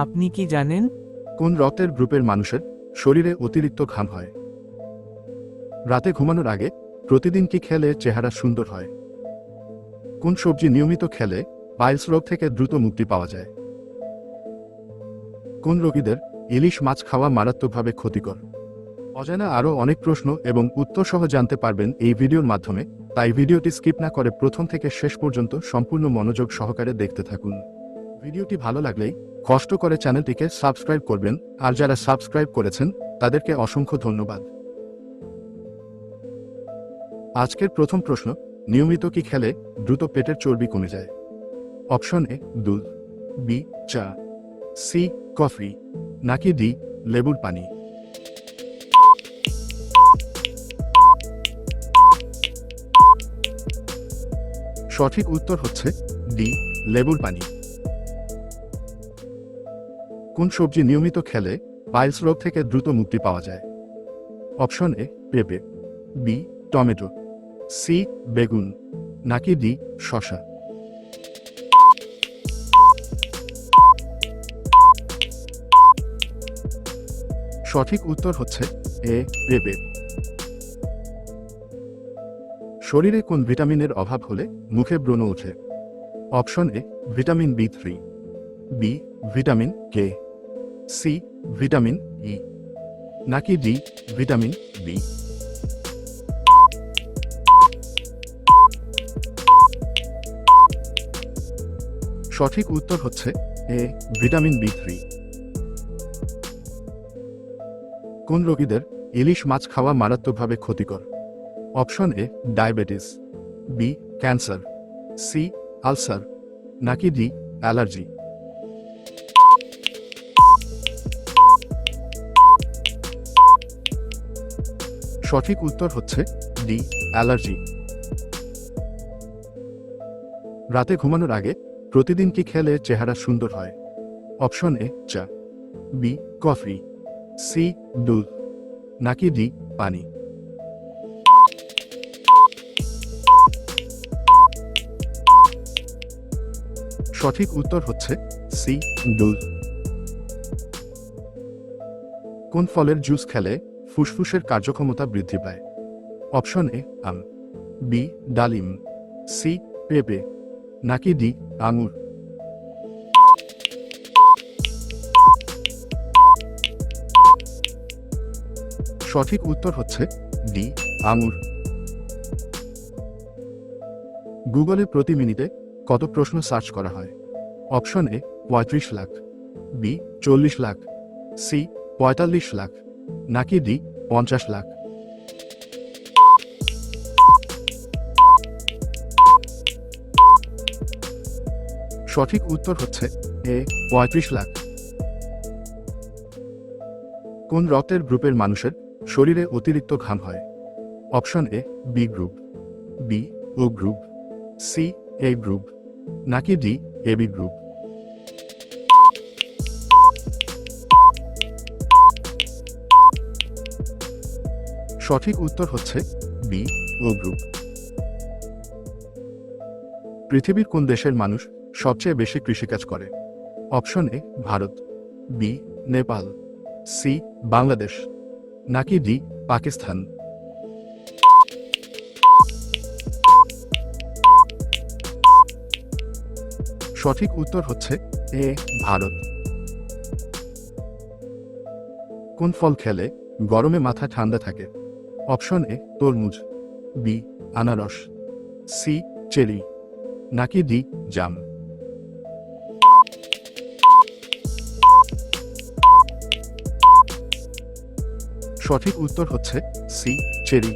আপনি কি জানেন? কোন রক্তের গ্রুপের মানুষের শরীরে অতিরিক্ত ঘাম হয়? রাতে ঘুমানোর আগে প্রতিদিন কি খেলে চেহারা সুন্দর হয়? কোন সবজি নিয়মিত খেলে পাইলস রোগ থেকে দ্রুত মুক্তি পাওয়া যায়? কোন রোগীদের ইলিশ মাছ খাওয়া মারাত্মকভাবে ক্ষতিকর? অজানা আরও অনেক প্রশ্ন এবং উত্তর সহ জানতে পারবেন এই ভিডিওর মাধ্যমে, তাই ভিডিওটি স্কিপ না করে প্রথম থেকে শেষ পর্যন্ত সম্পূর্ণ মনোযোগ সহকারে দেখতে থাকুন। ভিডিওটি ভালো লাগলেই কষ্ট করে চ্যানেলটিকে সাবস্ক্রাইব করবেন, আর যারা সাবস্ক্রাইব করেছেন তাদেরকে অসংখ্য ধন্যবাদ। আজকের প্রথম প্রশ্ন, নিয়মিত কি খেলে দ্রুত পেটের চর্বি কমে যায়? অপশন এ দুধ, বি চা, সি কফি, নাকি ডি লেবুর পানি? সঠিক উত্তর হচ্ছে ডি লেবুর পানি। কোন সবজি নিয়মিত খেলে পাইলস রোগ থেকে দ্রুত মুক্তি পাওয়া যায়? অপশন এ পেঁপে, বি টমেটো, সি বেগুন, নাকি ডি শসা? সঠিক উত্তর হচ্ছে এ পেঁপে। শরীরে কোন ভিটামিনের অভাব হলে মুখে ব্রণ ওঠে? অপশন এ ভিটামিন বি3, B vitamin K, C vitamin E, নাকি ডি ভিটামিন বি? সঠিক উত্তর হচ্ছে এ ভিটামিন বি3। কোন রোগীদের ইলিশ মাছ খাওয়া মারাত্মকভাবে ক্ষতিকর? Option A diabetes, B cancer, C ulcer, নাকি ডি অ্যালার্জি? সঠিক উত্তর হচ্ছে ডি অ্যালার্জি। রাতে ঘুমানোর আগে প্রতিদিন কি খেলে চেহারা সুন্দর হয়? অপশন এ চা, বি কফি, সি দুধ, নাকি ডি পানি? সঠিক উত্তর হচ্ছে সি দুধ। কোন ফলের জুস খেলে ফুসফুসের কার্যক্ষমতা বৃদ্ধি পায়? অপশন এ আম, বি ডালিম, সি পেঁপে, নাকি ডি আঙুর? সঠিক উত্তর হচ্ছে ডি আঙুর। গুগলে প্রতি মিনিটে কত প্রশ্ন সার্চ করা হয়? Option A ৩৫ lakh, B ৪০ lakh, C ৪৫ lakh, নাকি ডি ৫০ লাখ? সঠিক উত্তর হচ্ছে এ ৩৫ লাখ। কোন রক্তের গ্রুপের মানুষের শরীরে অতিরিক্ত ঘাম হয়? Option A B group, B O group, C A group, নাকি ডি এবি গ্রুপ? সঠিক উত্তর হচ্ছে বি ও গ্রুপ। পৃথিবীর কোন দেশের মানুষ সবচেয়ে বেশি কৃষিকাজ করে? Option A Bharat, B Nepal, C Bangladesh, নাকি ডি পাকিস্তান? সঠিক উত্তর হচ্ছে এ ভারত। কোন ফল খেলে গরমে মাথা ঠান্ডা থাকে? অপশন এ তরমুজ, বি আনারস, সি চেরি, নাকি ডি জাম? সঠিক উত্তর হচ্ছে সি চেরি।